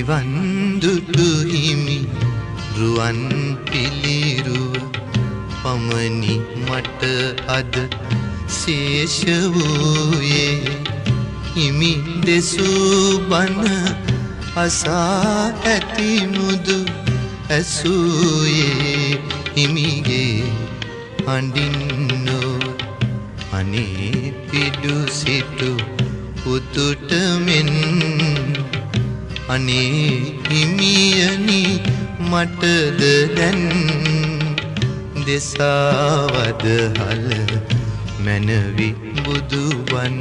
නිවන් දුටු හිමි රුවන් පිළිරුව පමණි මට අද ශේෂ වූයේ හිමි දෙසූ බණ අසා ඇති මුදු ඇසූයේ හිමිගේ හඬින්නෝ අනේ පිඩු සිටු පුතුට මෙන් අනේ හිමියනි මටද දැන් දෙසාවද හල මැනවි බුදුබණ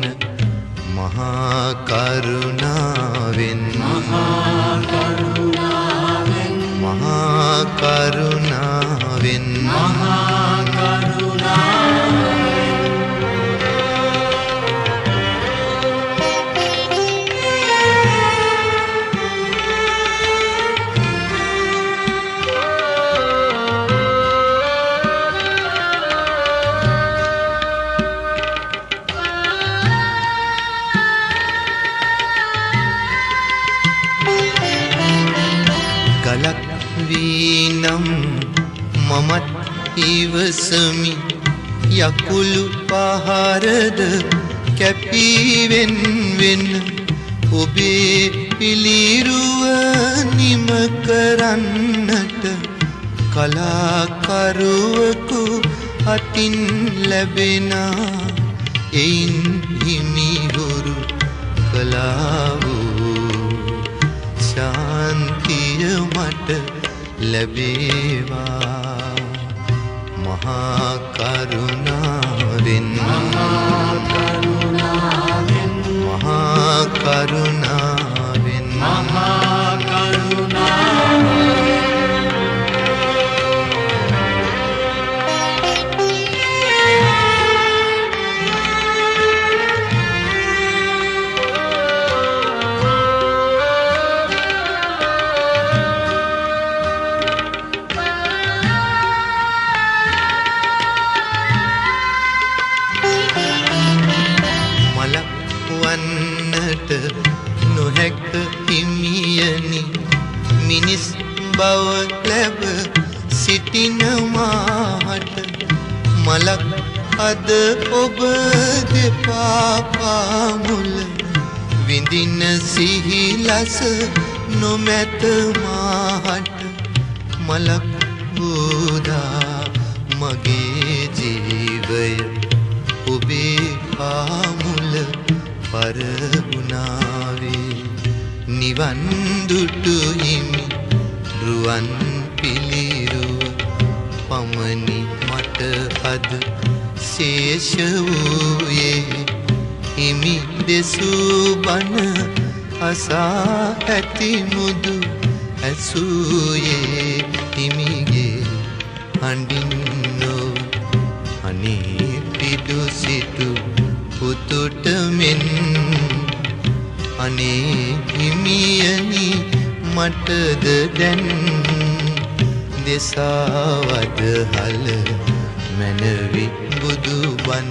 මහා කරුණාවෙන් මහා කරුණාවෙන් මහා කරුණාවෙන් මහා කරුණාවෙන් ගලක් වීනම් මමත් ඉවසමි යකුළු පහරද කැපීවෙන් වෙන ඔබේ පිළිරුව නිම කරන්නට කලාකරුවකු අතින් ලැබෙනා එයින් හිමිහුරු කලා වූ ශාන්තිය මට ලැබේවා මහා කරුණාවෙන් මහා කරුණාවෙන් මහා කරුණාවෙන් මහා කරුණාවෙන් නොහැක හිමියනි මිනිස් බව ලැබ සිටිනමාට මලක් අද ඔබ දෙපා පාමුල විඳින සිහිලස නොමැත මාහට මලක් බෝදා මගේ ජීවය ඔබේ පාමුල පරගුණාවේ නිවන් දුටු හිමි රුවන් පිළිරුව පමණි මට අද ශේෂ වූයේ හිමි දෙසූ බණ අසා ඇති මුදු ඇසූයේ හිමිගේ හඬින්නෝ අනේ පිඩු සිටු පුතුට මෙන් අනේ හිමියනි මටද දැන් දෙසාවද හල මැනවි බුදුබණ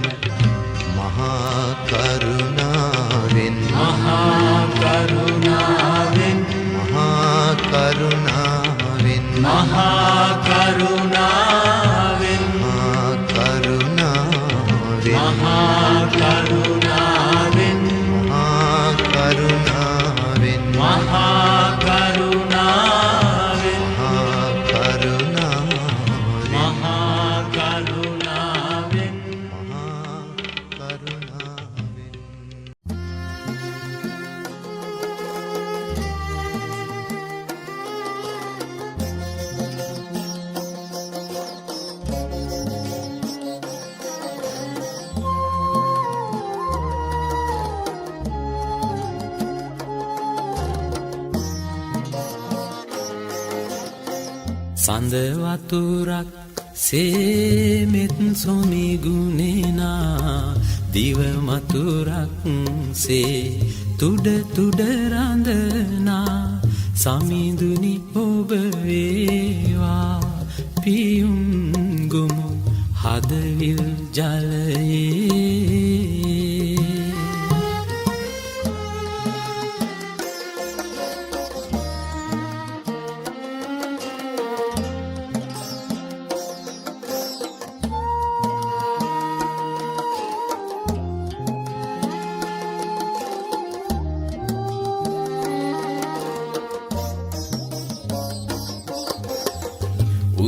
මහා කරුණාවෙන් මහා කරුණාවෙන් මහා කරුණාවෙන් මහා කරුණාවෙන් මහා කරුණාවෙන් මහා කරුණාවෙන් මහා කරුණාවෙන් මහා කරුණාවෙන් මහා කරුණාවෙන් මහා කරුණාවෙන් මහා කරුණාවෙන් සඳ වතුරක් සේමෙත් සොමිගුණෙනා දිව මතුරක් සේ තුඩ තුඩ රඳනා සමිඳුනි ඔබ වේවා පියුම් ගොමු හදවිල් ජලයේ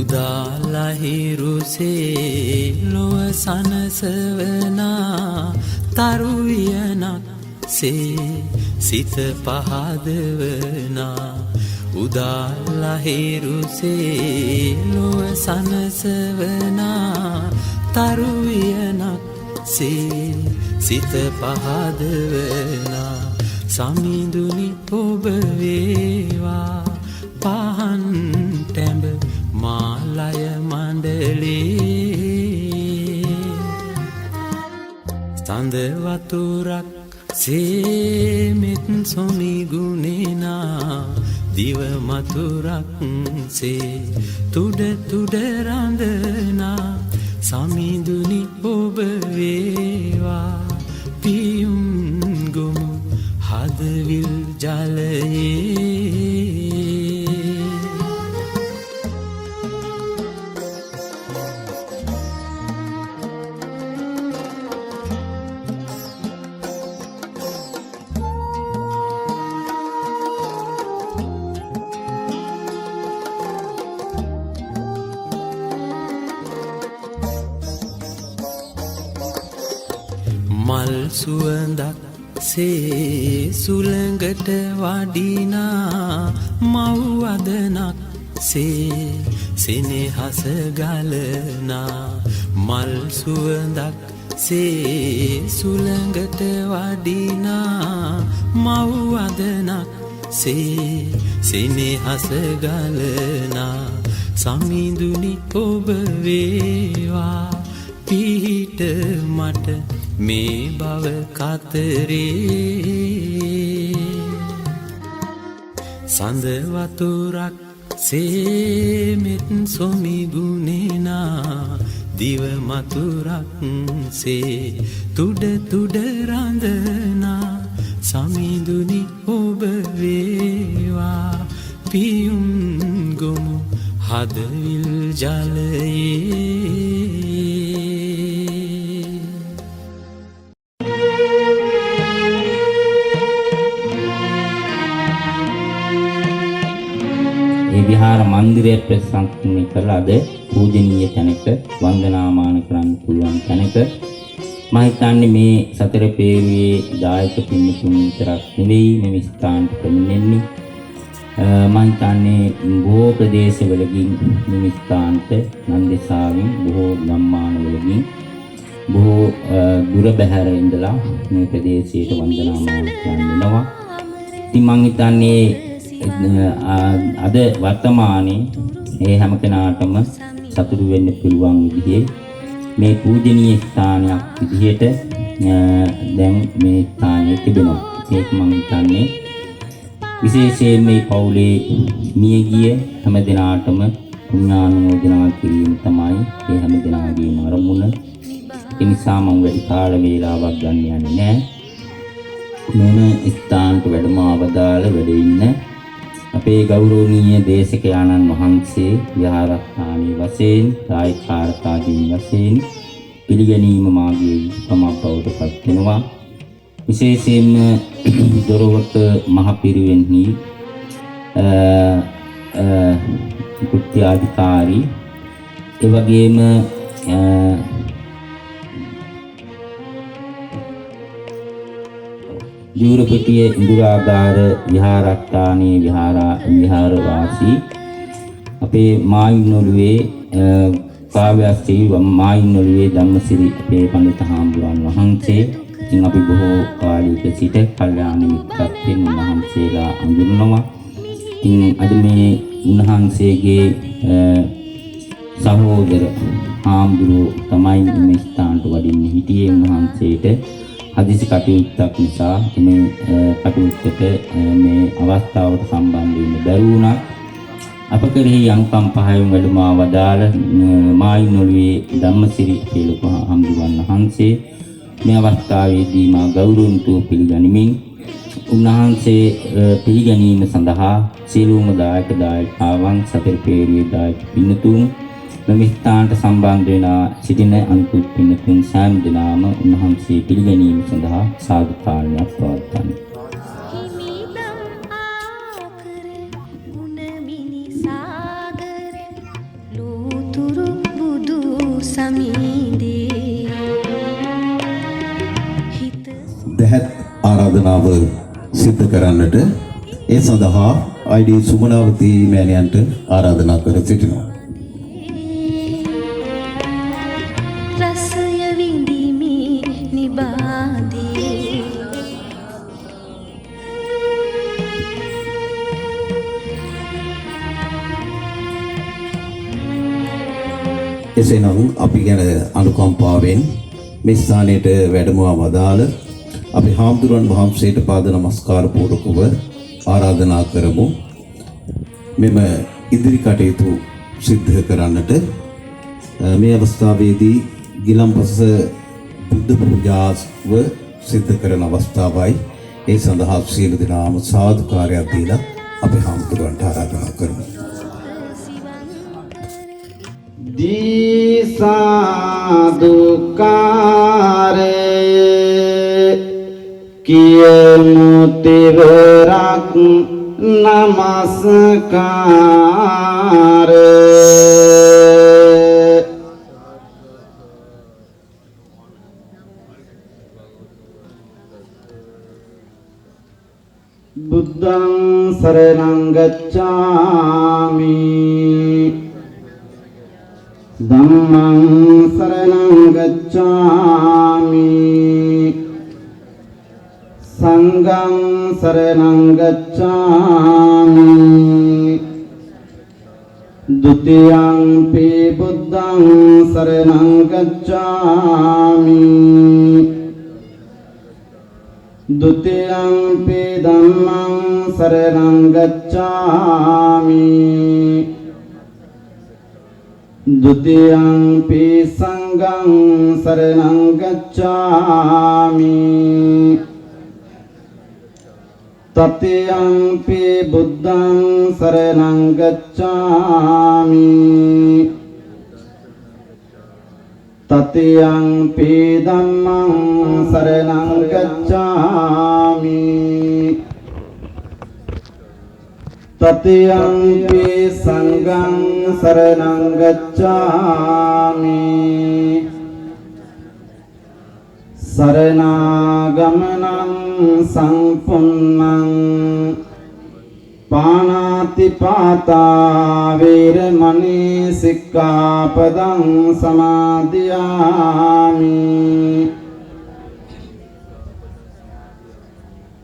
උදාලහිරුසේ ලොව සනසවනා තරුවියනක් සේ සිත පහදවනා උදාලහිරුසේ ලොව සනසවනා තරුවියනක් සේ සිත පහදවනා සමිඳුනි ඔබ වේවා පහන් ටැඹ මාලය මණ්ඩලේ සඳ වතුරක් සේමෙත් සොමි ගුණේනා දිව මතුරක් සේ තුඩ තුඩ රඳනා සමිඳුනි ඔබ වේවා පියුම් ගොමු හදවිල් ජලයේ මල් සුවඳක් සේ සුළඟට වඩිනා මව් වදනක් සේ සෙනෙහස ගලනා මල් සුවඳක් සේ සුළඟට වඩිනා මව් වදනක් සේ සෙනෙහස ගලනා සමිඳුනි ඔබ වේවා පිහිට මට මේ බව කතරේ සඳ වතුරක් සේමෙත් සොමි ගුණේනා දිව මතුරක් සේ තුඩ තුඩ රඳනා සමිඳුනි ඔබ වේවා පියුම් ගොමු හදවිල් ජලයේ විහාර මන්දිරය ප්‍රතිසංස්කරණය කරලා අද පූජනීය තැනක වන්දනාමාන කරන්න පුළුවන් තැනක මම හිතන්නේ මේ සතර පේරුවේ දායක පින්තුන් විතරක් නෙවෙයි මේ ස්ථානට පැමිණෙන්නේ මම හිතන්නේ බොහෝ ප්‍රදේශවලකින් මේ ස්ථානට නන්දේසාවෙන් බොහෝ ගම්මානවලකින් බොහෝ දුර බැහැර ඉඳලා මේ ප්‍රදේශයට වන්දනාමාන කරන්න වෙනවා. ඉතින් මම හිතන්නේ අද වර්තමානයේ මේ හැම කෙනාටම සතුටු වෙන්න පුළුවන් විදිහේ මේ පූජනීය ස්ථානයක් විදිහට දැන් මේ ස්ථානයේ තිබෙනවා. ඒක මම හිතන්නේ විශේෂයෙන් මේ පවුලේ මියගිය හැම දෙනාටම පුණ්‍යානුමෝදනා කිරීම තමයි මේ හැම දෙනාගේම අරමුණ. ඒ නිසා මම වැඩි කාල වේලාවක් ගන්න යන්නේ නැහැ. මෙම ස්ථානට වැඩම අවදාළ වැඩ ඉන්න අපේ ගෞරවනීය දේශකයාණන් වහන්සේ විහාරස්ථානයේ වශයෙන් සායිකාරකාදීන් වශයෙන් පිළිගැනීම මාගේ සමබවට පත් වෙනවා. විශේෂයෙන්ම දොරවක මහ පිරිවෙන්හි කුට්ටිආධිකාරී ඒ වගේම ජූරපිටිය ඉඳුරාගාර විහාරස්ථානයේ විහාරවාසී අපේ මායින්නොළුවේ කාව්‍යශ්‍රී මායින්නොළුවේ ධම්මසිරි අපේ පඬිත හාමුදුරන් වහන්සේ. ඉතින් අපි බොහෝ කාලයක සිට කල්යාණ මිත්‍රත්වයෙන් උන්වහන්සේලා අඳුරනවා. ඉතින් අද මේ උන්වහන්සේගේ සහෝදර හාමුදුරුවෝ තමයි මේ ස්ථානට වඩින්න හිටියේ. උන්වහන්සේට හදිසි කටයුත්තක් නිසා මේ කටයුත්තට මේ අවස්ථාවට සම්බන්ධ වෙන්න බැරි වුණා. අප කෙරෙහි යම්කම් පහයුම් වැඩමා වදාළ මායින්නොළුවේ ධම්මසිරි ලොකු හාමුදුරුවන් වහන්සේ මේ අවස්ථාවේදී මා ගෞරවන්තව පිළිගනිමින් උන්වහන්සේ පිළිගැනීම සඳහා සියලුම දායකයන් සතර පේරුවේ දායක පින්තුන් මෙම ස්ථානට සම්බන්ධ වෙන සිටින අනිකුත් පින්තුන් සෑම දිනම උන්වහන්සේ පිළිගැනීම සඳහා සාදුකාරයක් පවත්වනවා. ලෝ දැහැත් ආරාධනාව සිද්ධ කරන්නට ඒ සඳහා අයිඩී සුමනාවති මෑණියන්ට ආරාධනා කර සිටිනවා. රසය විඳිමි නිබාදී එසේනම් අපි ගැන අනුකම්පාවෙන් මේ ස්ථානයට වැඩමවා වදාළ අපි හාමුදුරන් වහන්සේට පාද නමස්කාර පූර්වකව ආරාධනා කරමු. මෙම ඉදිරි කටයුතු සිද්ධ කරන්නට මේ අවස්ථාවේදී ගිලම්පස බුද්ධ පූජාව සිද්ධ කරන අවස්ථාවයි. ඒ සඳහා සියලු දෙනාම සාදුකාරයක් දීලා අපි හාමුදුරන්ට ආරාධනා කරමු. දීසාදුකාරේ කියමු තිවරක් නමස්කාර බුද්ධං සරණං ගච්ඡාමි ධම්මං සරණං ගච්ඡාමි සංඝං සරණං ගච්ඡාමි ဒုတိယံ පි බුද්ධං සරණං ගච්ඡාමි ဒုတိယံ පි ධම්මං සරණං ගච්ඡාමි ဒုတိယံ පි සංඝං සරණං ගච්ඡාමි තතියම්පි බුද්ධං සරණං ගච්ඡාමි තතියම්පි ධම්මං සරණං ගච්ඡාමි තතියම්පි සංඝං සරණං ගච්ඡාමි සරණාගමනං සම්පුන්නං පාණාතිපාතා වේරමණී සික්ඛාපදං සමාදියාමි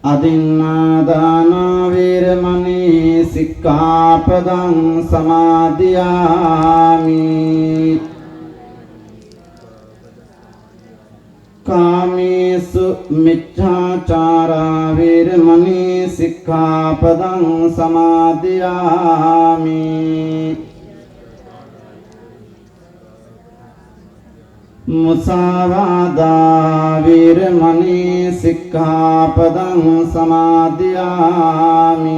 අදින්නාදාන වේරමණී සික්ඛාපදං සමාදියාමි කාමේසු මිච්ඡාචාරා වේරමණී සික්ඛාපදං සමාදියාමි මුසාවාදා වේරමණී සික්ඛාපදං සමාදියාමි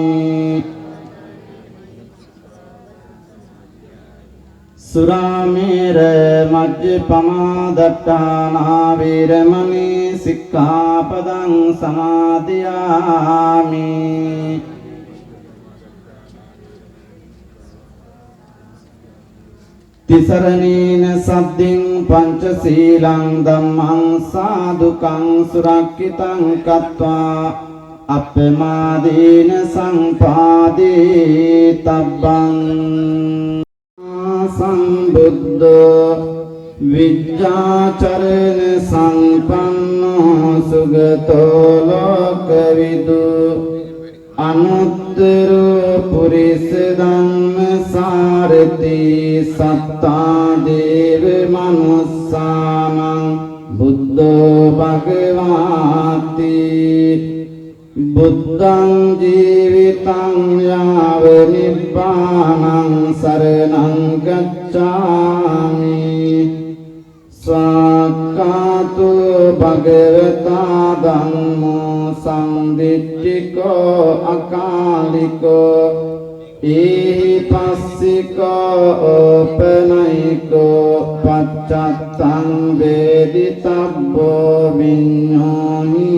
සුරාමේර මජ්ජපමා දට්ඨානා වේරමණී සික්ඛාපදං සමාදියාමි තිසරණේන සද්දින් පංචශීලං ධම්මං සාදුකං සුරක්ඛිතං කତ୍වා අප්පමාදීන සංපාදේ තබ්බං සම්බුද්ධ විද්‍යාචරණ සම්පන්නෝ සුගතෝ ලෝකවිදු අනුත්තර පුරිස ධම්ම සාරති සත්තා දේව මනුස්සානං බුද්ධෝ භගවාති බුද්ධං ජීවිතං යාව නිබ්බානං සරණං ගච්ඡාමි සක්කාතු භගවතා ධම්මෝ සම්දිට්ඨිකෝ අකාලිකෝ ඒහි පස්සිකෝ ඕපනයිකෝ පච්චත්තං වේදිතබ්බෝ විඤ්ඤෝහිති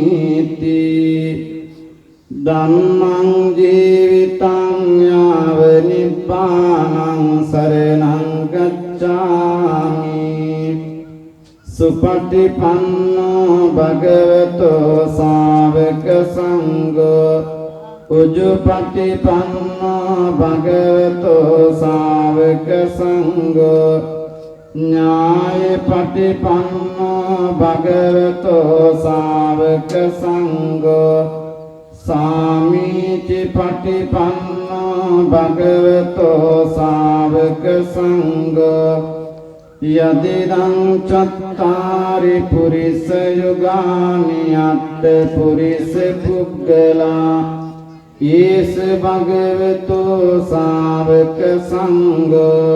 ධම්මං ජීවිතං යාව නිබ්බානං සරණං ගච්ඡාමි සුපටිපන්නෝ භගවතෝ සාවක සංඝෝ උජුපටිපන්නෝ භගවතෝ සාවක සංඝෝ ඥායපටිපන්නෝ භගවතෝ සාවක සංඝෝ සාමීචි පටිපන්නෝ භගවතෝ සාවක සංඝෝ යදිදං චත්තාරි පුරිස යුගානි අට්ඨ පුරිස පුග්ගලා ඊස භගවතෝ සාවක සංඝෝ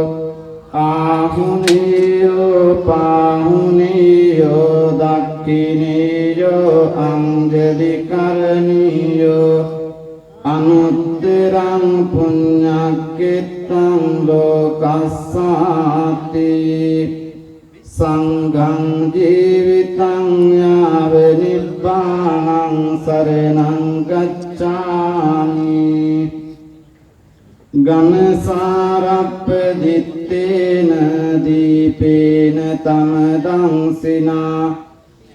ආහුනේයෝ පාහුනේයෝ දක්ඛිනේයෝ අංජලි කරණීයෝ අනුත්තරං පුඤ්ඤක්ඛිතං ලෝකස්සාති සංඝං ජීවිතං යාව නිබ්බානං සරණං ගච්ඡාමි ගණසාරප්පදිත්තේන දීපේන තමදං සිනා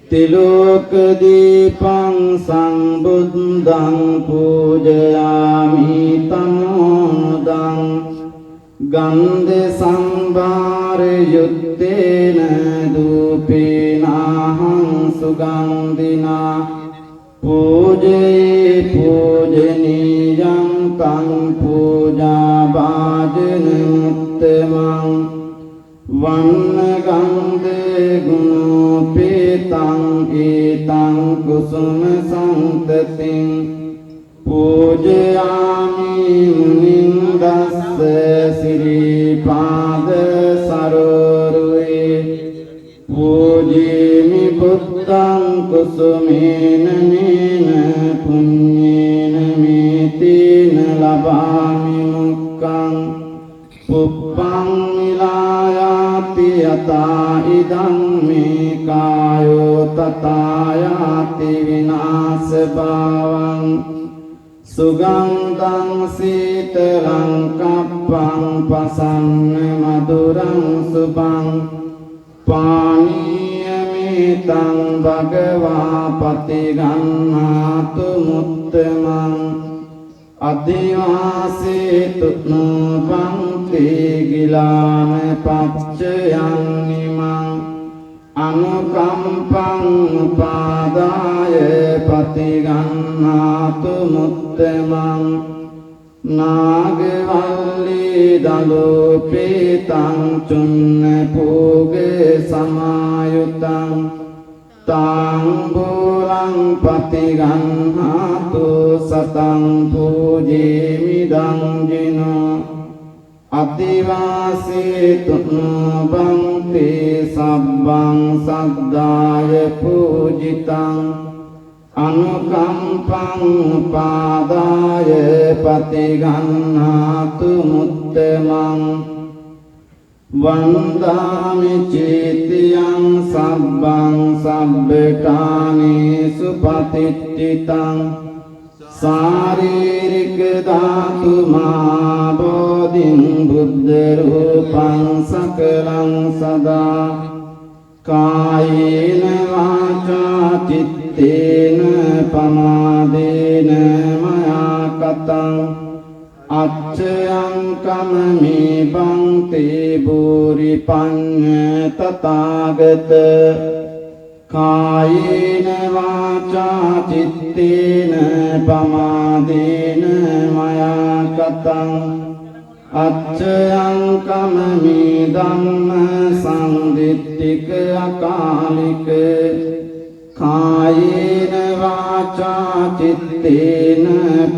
තිලෝක දීපං සම්බුද්ධං පූජයාමි තනෝදං ගන්ධ සම්භාර යුත්තේන දූපේනාහං සුගන්ධිනා පූජේ පූජනීයං තං පූජා වාජන මුත්තමං වන්න ගන්ධේ ගුණෝපේතං ඒතං කුසුම සම්තතින් පූජයාමි මුනින්දස්ස සිරිපාද සරෝරුවේ පූජේමි බුද්ධං කුසුමේන නේන පුඤ්ඤේන මේතේන ලබාමි මුක්ඛං පුප්පං මිලායාති යතා ඉදං මේ කායෝ තථායාති විනාශ භාවං සුගන්ධං සීතලං කප්පං පසන්න මధుරං සුභං පානීයමේතං භගවා පතිගන්නාතු මුත්තමං අදිවාසේතු නෝපන්ති ගිලාන පච්චයන් නිමං අනුකම්පං උපාදාය පතිගන්නාතු මුත්තමං නාගවල්ලී දලෝපේතං චුන්න පෝගේ සමායුතං තාම්බූලං පතිගන්නාතු සතං පූජේමිදං ජිනෝ අදිවාසේතු නෝබන්ති සබ්බං සද්දාය පූජිතං අනුකම්පං උපාදාය පතිගන්නාතු මුත්තමං වන්දාමි චේතියං සබ්බං සබ්බකානේසු පතිට්ඨිතං ශාරීරික ධාතු මහා බෝධින් බුද්ධ රූපං සකලං සදා කායේන වාචා චිත්තේන පමාදේන මයා කතං අච්චයං කමමේ බන්තේ බෝරි පඤ්ඤ තථාගත කායේන වාචා චිත්තේන පමාදේන මයා කතං අච්චයං කමමේ ධම්ම සංදිත්තික අකාලික කායේන වාචා චිත්තේන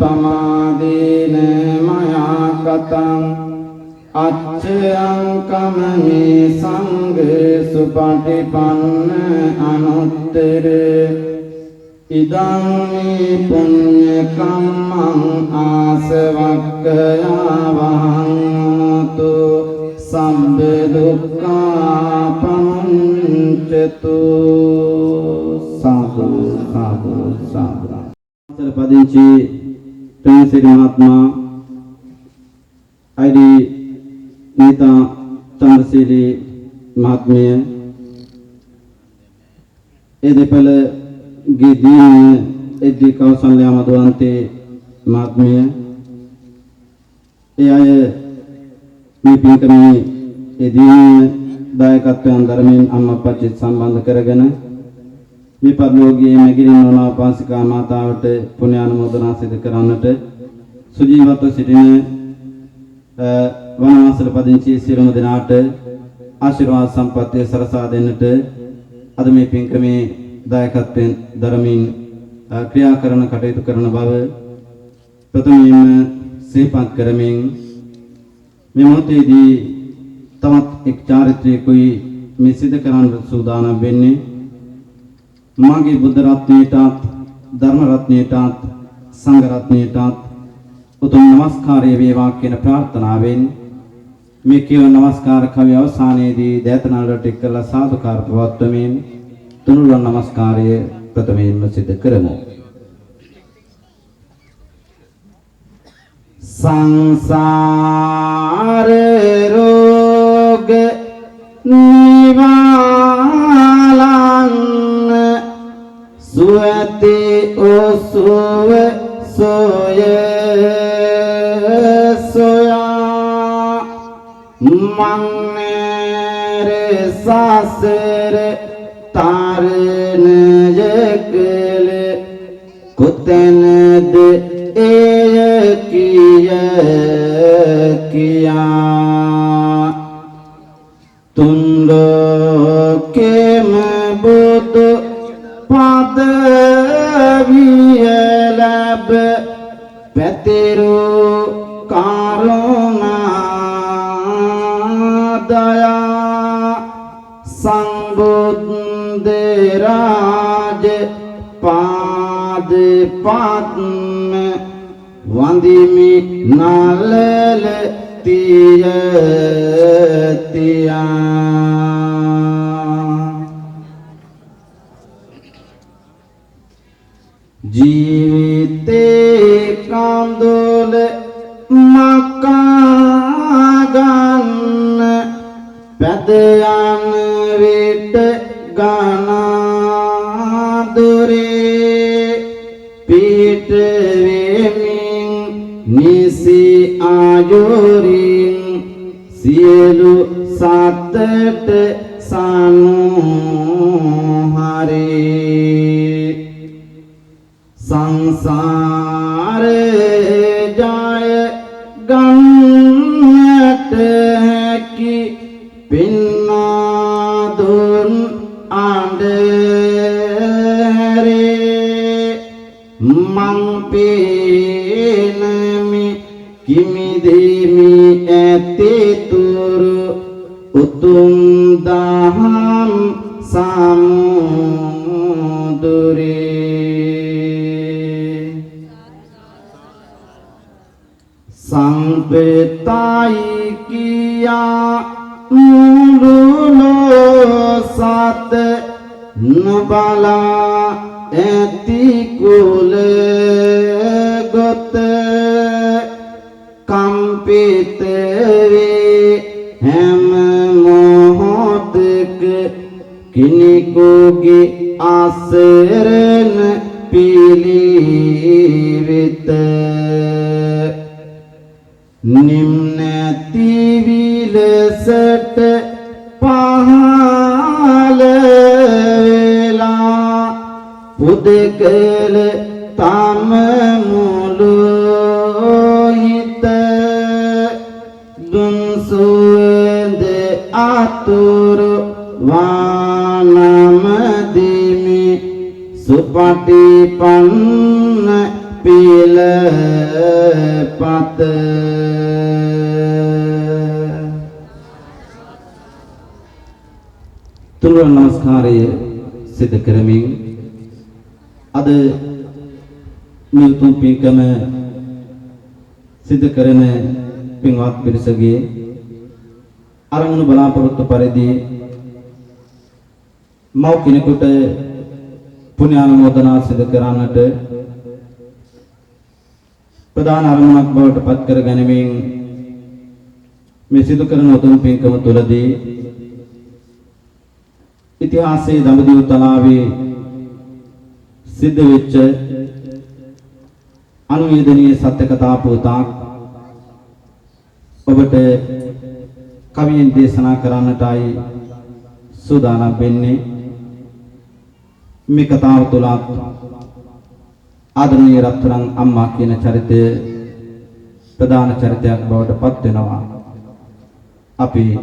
පමාදේන මයා කතං අච්චයං කමමේ සංඝ සුපටිපන්න අනුත්තර ඉදං මේ පුඤ්ඤ කම්මං ආසවක්ඛයා වහන්තු සම්බ දුක්ඛා පමුඤ්චතු සාදු සාදු සාදු පදිංචි ප්‍රේමසිරි මහත්මයා ID नेता चंद्रशीली महात्म्य ඒ දෙපළ ගෙදීන එද්දී කෞසල්‍ය මදුවන්තේ මාත්මිය ඒ අය මේ පින්කමේ එදී දායකත්වයන් ධර්මයෙන් අම්මප්පච්චි සම්බන්ධ කරගෙන මේ පරිලෝකීය මගිරින් නොනා පාසිකා මාතාවට පුණ්‍යානුමෝදනා සිදු කරන්නට සුජීවත්ව සිටින වනවාසල පදිංචි සියලුම දෙනාට ආශිර්වාද සම්පත්තිය සරසා දෙන්නට අද මේ පින්කමේ දායකත්වයෙන් ධර්මයෙන් ක්‍රියා කරන කටයුතු කරන බව ප්‍රථමයෙන්ම සිහිපත් කරමින් මේ මොහොතේදී තවත් එක් චාරිත්‍රයකුයි මේ සිදු කරන්න සූදානම් වෙන්නේ මාගේ බුද්ධ රත්නයටත් ධර්ම රත්නයටත් සංඝ රත්නයටත් උතුම් නමස්කාරය වේවා කියන ප්‍රාර්ථනාවෙන් මේ කියව නමස්කාර කවිය අවසානයේදී දේතනාලට එක්කලා සාදුකාර පවත්වමින් තුනුරුවන් නමස්කාරය ප්‍රථමයෙන්ම සිදු කරමු. සංසාර රෝග නිවාලන්න සුවති ඔසුව සොය සොයා මන්නේර සසර තරණ යකල කොතනද එය කියා තුන් ලෝකෙම බුදු පදවිය ලැබ පැතිරු කරුණා දයා සංබුද්ධ රාජ පාද පද්ම වන්දිමි නලල තිය ජීවිතේ කඳුල මකා ගන්න පැද යන විට ගනා දුරේ පිට වෙමින් නිසි ආයෝරින් සියලු සත්ත්‍ට සනුහරේ සංසාරේ ජය ගන්නට හැකි පින්නාදුන් අඬරේ මං පේනමි කිමිදෙමි ඇතිතුරු උතුම් දහම් සමුදුරේ සංපේතයි කියා මුළුලෝ සත නබලා ඇති කුල ගොත කම්පිත වේ හැම මොහොතක කිනිකුගේ ආසරණ පිළිවෙත නිම්නති විලසට පහළ වෙලා පුදකල තම මුළු හිත දුන් සුවඳ අතුරු වානම දිමි සුපටිපන්න පිල පත තුනුරුවන් නමස්කාරය සිදු කරමින් අද මේ උතුම් පින්කම සිදු කරන පින්වත් පිරිසගේ අරමුණු බලාපොරොත්තු පරිදි මව් කෙනෙකුට පුණ්‍යානුමෝදනා සිදු කරන්නට ප්‍රධාන අරමුණක් බවට පත් කර ගැනීමෙන් මේ සිදු කරන උතුම් පින්කම තුළදී ඉතිහාසයේ දඹදිව තලාවේ සිද්ධ වෙච්ච අනුවේදනීය සත්‍ය කතා පොතක් ඔබට කවියෙන් දේශනා කරන්නටයි සූදානම් වෙන්නේ. මේ කතාව තුළ ආදරණීය රත්තරන් අම්මා කියන චරිතය ප්‍රධාන චරිතයක් බවට පත් වෙනවා. අපි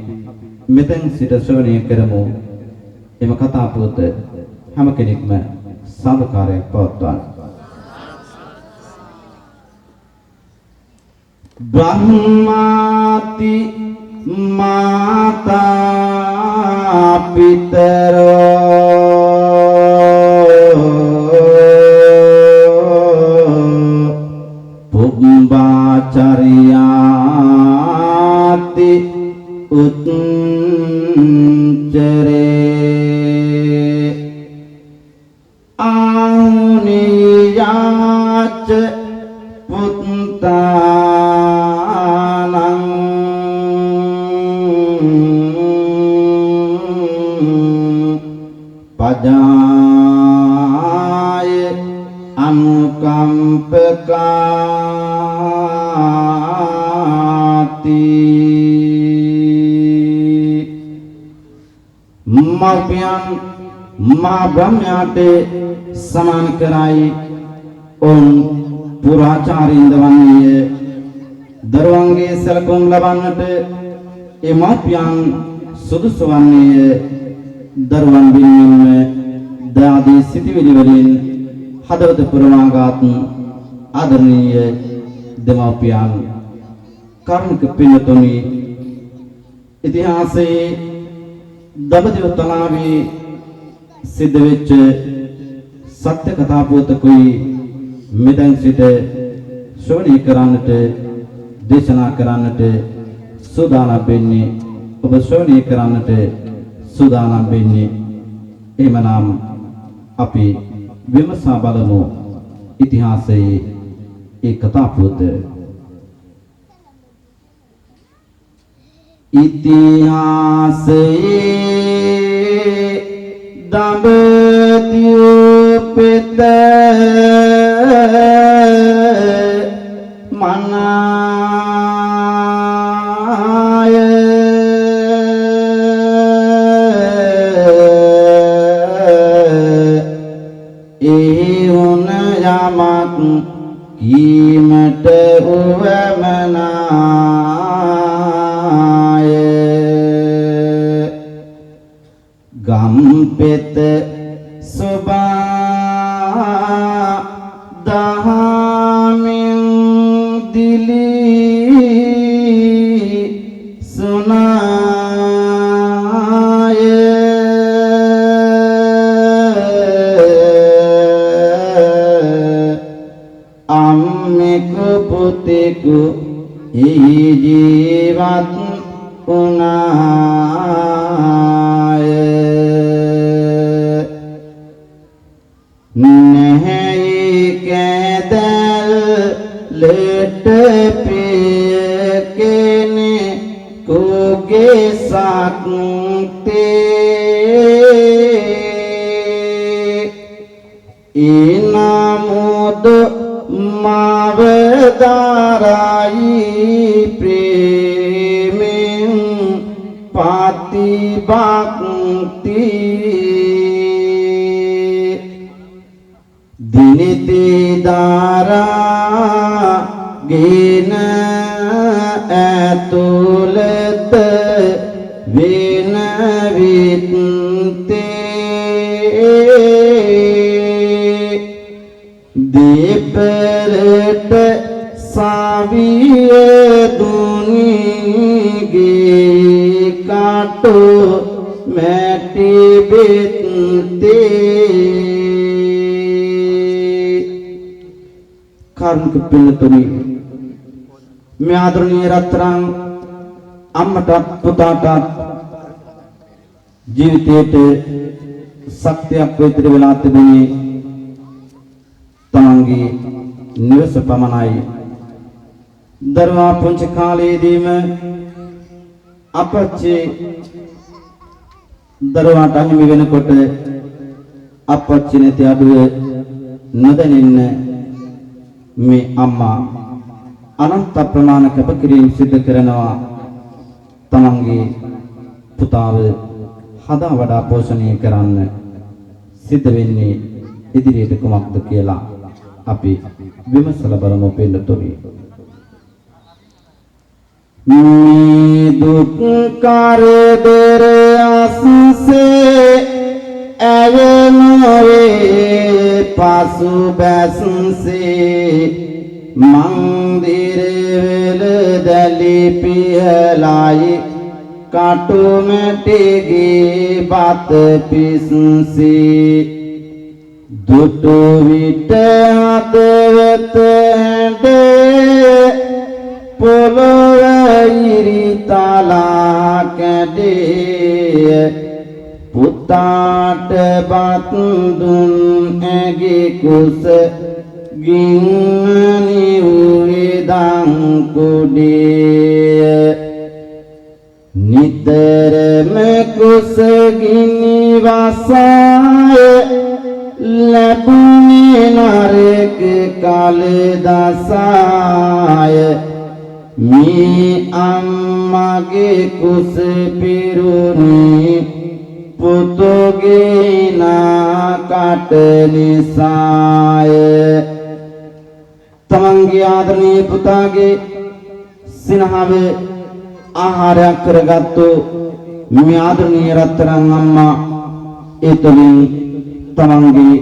මෙතෙන් සිට ශ්‍රවණය කරමු. එම කතා පොත හැම කෙනෙක්ම සාදුකාරයක් පවත්වන්න. ब्रह्माति माता पितरो पुंबाचर्याति उत्चरे आहुनियाच पुत्ता पजाय अनुकंपकाति मव्यान महाब्रह्म्याटे समान कराई ओम पुराचारिंदवनीय दरवंगे सलकुम लबන්නට එමාපියන් සුදුසු වන්නේ දරුවන් වෙනුවෙන්ම දාදී සිටිවිලි වලින් හදවත පුරවාගත් ආදරණීය දෙමාපියන් කරුණික පින්තුනි ඉතිහාසයේ දඹදිව තලාවේ සිද්ධ වෙච්ච සත්‍ය කතා පොතකුයි මෙතෙන් සිට ශ්‍රවණය කරන්නට දේශනා කරන්නට සූදානම් වෙන්නේ. ඔබ ශ්‍රවණය කරන්නට සූදානම් වෙන්නේ. එහෙමනම් අපි විමසා බලමු ඉතිහාසයේ ඒ කතා පොත. ඉතිහාසයේ දඹදිව පෙත මනාය ඒවුන යමක් කීමට උවමනාය ගම්පෙත සුභා දහමින් දිලී සුනාය අම්මෙකු පුතෙකු ජීවත් වුණාය නැහැයි කැදල් ලෙට පිය කෙනෙකුගේ සක්තේ ඉනමුද මවදාරයි ප්‍රේමෙන් පතිභක්ති දිනිති දාරා ගෙන ඇතුළත වෙන විත්තේ දීපරට සාවිය දුනිගේ කාටු මැටි බෙත්තේ කරුණික පින්තුනි මේ ආදරණීය රත්තරන් අම්මට පුතාට ජීවිතයට ශක්තියක් විතර වෙලා තිබුණේ තමන්ගේ නිවස පමණයි. දරුවා පුංචි කාලයේදීම අපච්චි දරුවාට අහිමි වෙනකොට අපච්චි නැති අඩුව නොදැනෙන්න මේ අම්මා අනන්ත ප්‍රමාණ කැපකිරීම සිදු කරනවා තමන්ගේ පුතාව හදා වඩා පෝෂණය කරන්න සිද්ධ වෙන්නේ ඉදිරියට කුමක්ද කියලා අපි විමසලා බලමු පිළිතුරු. මේ දුක් කරදර අසුසේ ඇයනෝවේ පාසු බැස්සේ මන්දිර වල දලි පිහලයි කටුමැටිගේ බත පිස්සේ දුටු විට හදවත ඇඬේ පොළොව ඉරිතලා කැඩේ පුතාට බත් දුන් ඇගේ කුස ගින්නි උවිදං කුඩේ නිතරම කුස ගිනි වසාය ලැබුණේ නරක කාල දසාය මේ අම්මගේ කුස පිරුණි පුතුගේ නාකට නිසාය තමන්ගේ ආදරණීය පුතාගේ සිනහව ආහාරයක් කරගත්තු මේ ආදරණීය රත්තරන් අම්මා ඒ තුලින් තමන්ගේ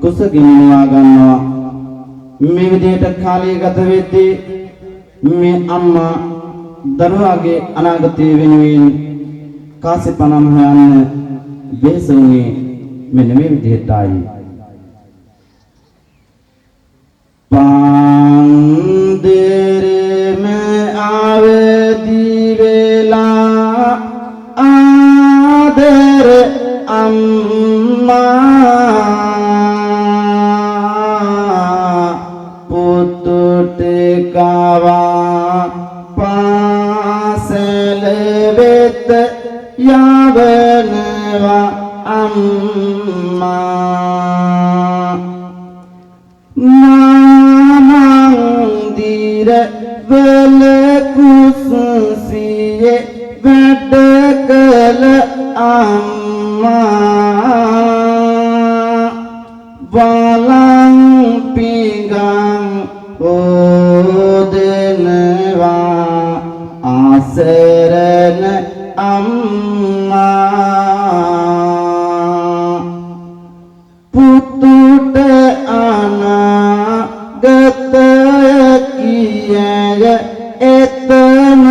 කුස ගිනිනවා ගන්නවා මේ විදිහට කාලය ගත වෙද්දී මේ අම්මා දරුවාගේ අනාගතය වෙනුවෙන් කාසිපනම් හොයන්න බේසුනේ මෙන්න මේ විදිහටයි පාන්දරම අවදි වෙලා ආදර පුතුට කවා පාසල වෙත යවනවා අම්මා මන්දිර වල කුසසියේ වැඩ කළ අම්මා වලං පිඟන් ඕදෙනවා ආසරණ අම්මා පුතුට අනාගත කියය එතන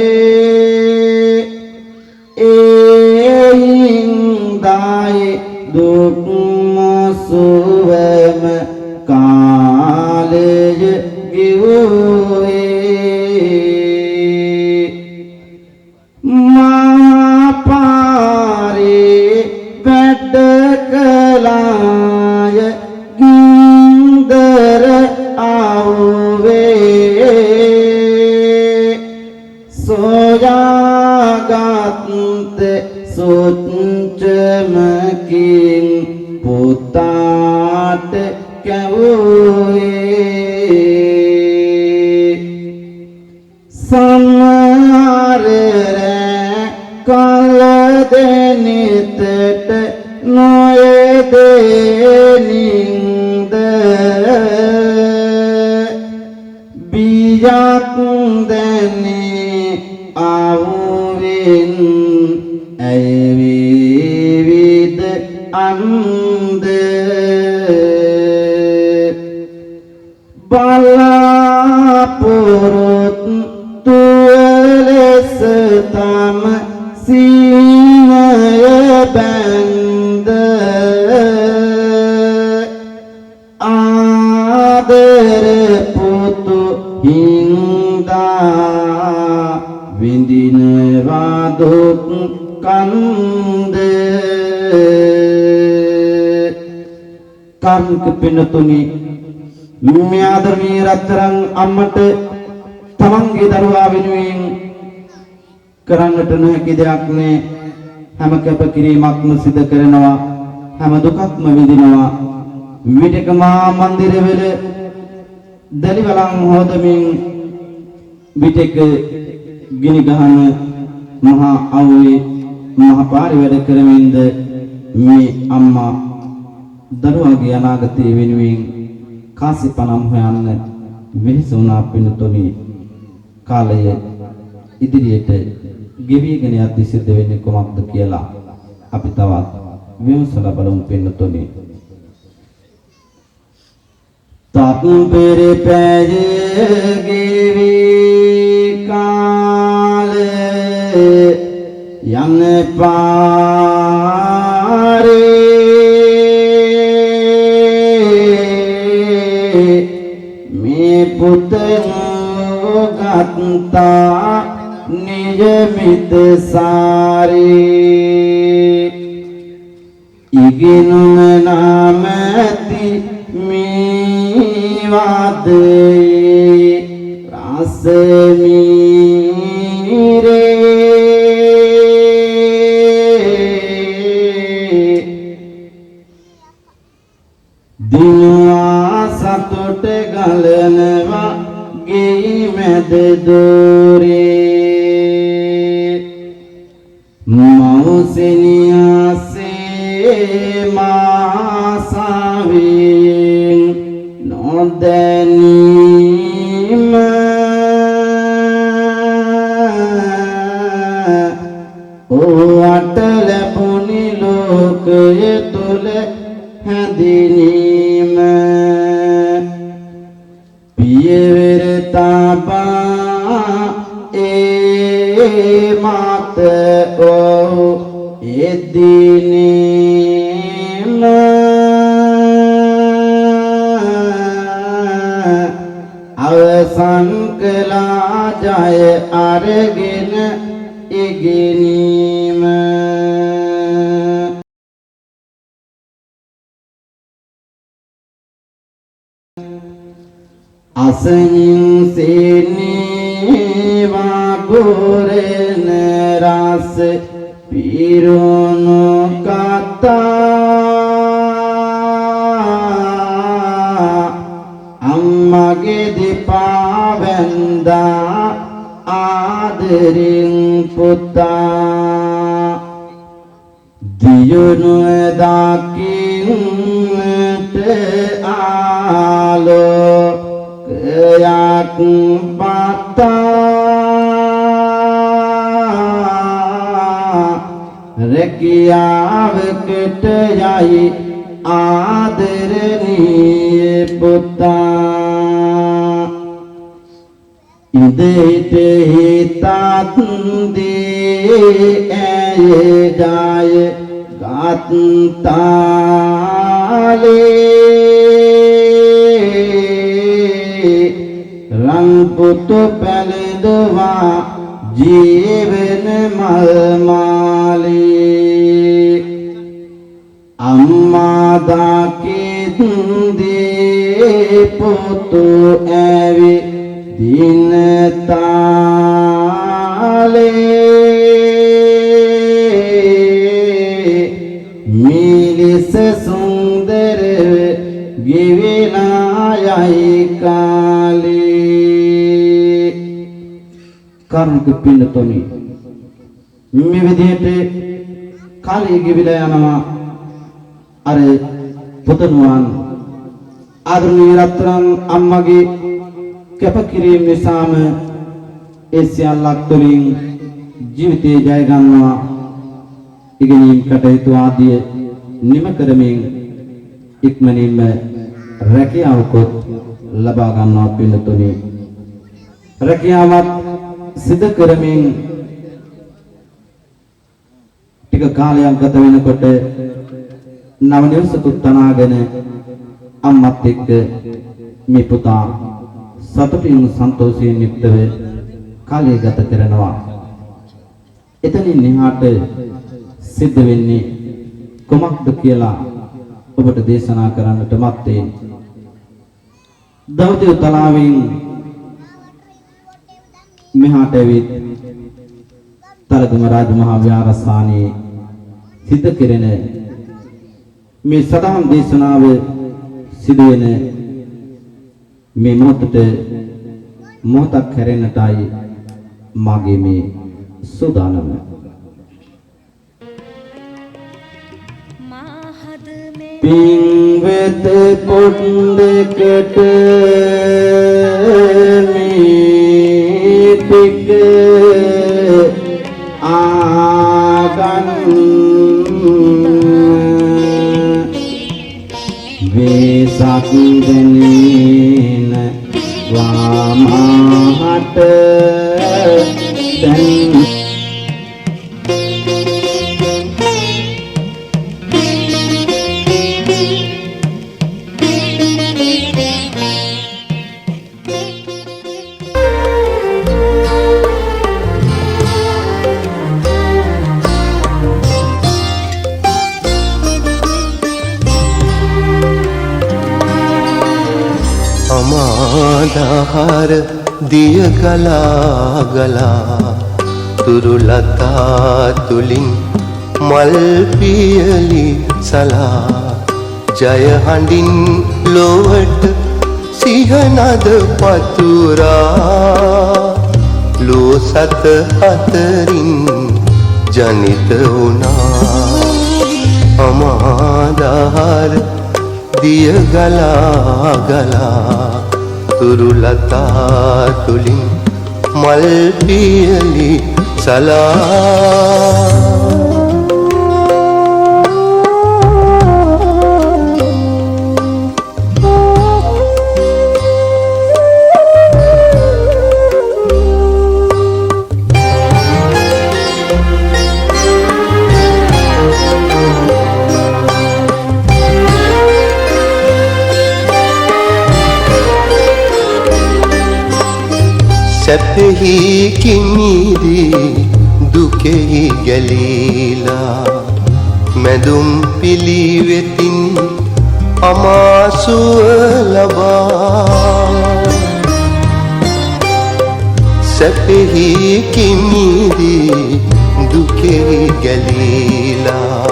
දියුවේ එයින්දායි දුක් මුසුවම කාලය ගිවුවේ මාපාරේ වැඩ කලාය ගින්දර ආවේ සොයාගත් සොච්චමකින් පුතාට කැවුවේ සමහරේ කල දෙනිතට නොයදෙනින්ද බියක් දැනේ ආවෙන් ඇවිවිද අන්ද බලාපොරොත්තු ලෙස තම සීනය බැන්ද ආදර පුතු හින්දා විඳිනවා දුක් කන්ද කාර්මික පින්නතුනි මේ ආදරණීය රත්තරන් අම්මට තමන්ගේ දරුවා වෙනුවෙන් කරන්නට නොහැකි දෙයක් නේ හැම කැපකිරීමක්ම සිදු කරනවා හැම දුකක්ම විඳිනවා. විටක මහා මන්දිරවල දලි වලන් හොදමින් විටක ගිනි ගහන මහා අවුවේ මහා පාරි වැඩ කරමින්ද මේ අම්මා දරුවාගේ අනාගතය වෙනුවෙන් කාසිපනම් හොයන්න වෙහෙසුණා පිණුතුනි. කාලය ඉදිරියට ගෙවිගෙන යද්දී සිද්ධ වෙන්නේ කොමක්ද කියලා අපි තවත් විමසලා බලමු පිණුතුනි. තප්පෙර පැය ගෙවි කාලේ යන පාරේ මේ පුතේ ගත්තා නියමිත සාරේ ඉගෙනුන නාමති මේ වාදේ රසමීරේ දිනවා සතුට ගලනවා ගේ මැද දෝරේ මෞසෙනියාසේ මාසාවෙන් නොදැනීම ඕවට ලැබුණි ලෝකය තුල හැඳිනීම පියවර තබා ඒ මත ඕ එදිනේම අවසන් කළා ජය අරගෙන ඉගෙනීම අසනින් සේනේ වාගොරෙන රස පිරුණු කතා අම්මගේ දෙපා වැන්දා ආදරින් පුතා දියුණු දකින්නට ආලෝකයක් පතා රැකියාවකට යයි ආදරණීය පුතා ඉදෙට හිතත් දේ ඇය ජය ගත්තාලේ රන් පුතු පැලඳවා ජීවන මල් මාලේ අම්මා දකිද්දී පුතු ඇවි දින තාලේ මිලිස සුන්දර ගෙවිලා යයි කාලේ කරුණක පින්නතොනි මේ විදිහට කාලය ගෙවිලා යනවා අර පුතණුවන් ආදරණීය රත්තරන් අම්මගේ කැපකිරීම නිසාම ඒ සියල්ලක් තුළින් ජීවිතේ ජය ගන්නවා ඉගෙනීම් කටයුතු ආදිය නිම කරමින් ඉක්මනින්ම රැකියාවකුත් ලබා ගන්නවා පිළිතුරු රැකියාවක් සිදු කරමින් ටික කාලයක් ගත වෙනකොට නව නිවසකුත් තනාගෙන අම්මත් එක්ක මේ පුතා සතුටින් සන්තෝෂයෙන් යුක්තව කාලය ගත කරනවා. එතනින් එහාට සිද්ධ වෙන්නේ කොමක්ද කියලා ඔබට දේශනා කරන්නට මත්තේ දවදිව තලාවෙන් මෙහාට ඇවිත් තරගම රාජ මහා විහාරස්ථානයේ සිද්ධ කෙරෙන මේ සදහම් දේශනාව සිදුවෙන මේ මොහොතට මොහොතක් හැරෙන්නටයි මාගේ මේ සූදානම. මාහද මේ පින්වෙත පොත් දෙකට මේ පිට ආගන් වේසක් දෙනින වාමහට දැන් අමාදහර දිය ගලා ගලා තුරුලතා තුලින් මල් පියලි සලා ජය හඬින් ලොවට සිහනද පතුරා ලෝ සත අතරින් ජනිත වුණා අමාදහර දිය ගලා ගලා තුරුලතා තුලින් මල් පියලි සලා සැපෙහි කිමිදී දුකෙහි ගැලීලා මැදුම් පිළිවෙතින් අමාසුව ලබා සැපෙහි කිමිදී දුකෙහි ගැලීලා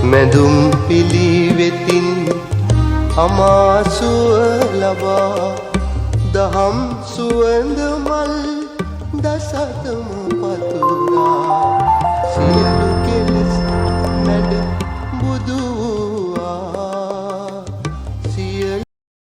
මැදුම් පිළිවෙතින් අමාසුව ලබා දහම් සුවඳ මල් දසතම පතුරා සියලු කෙලෙස්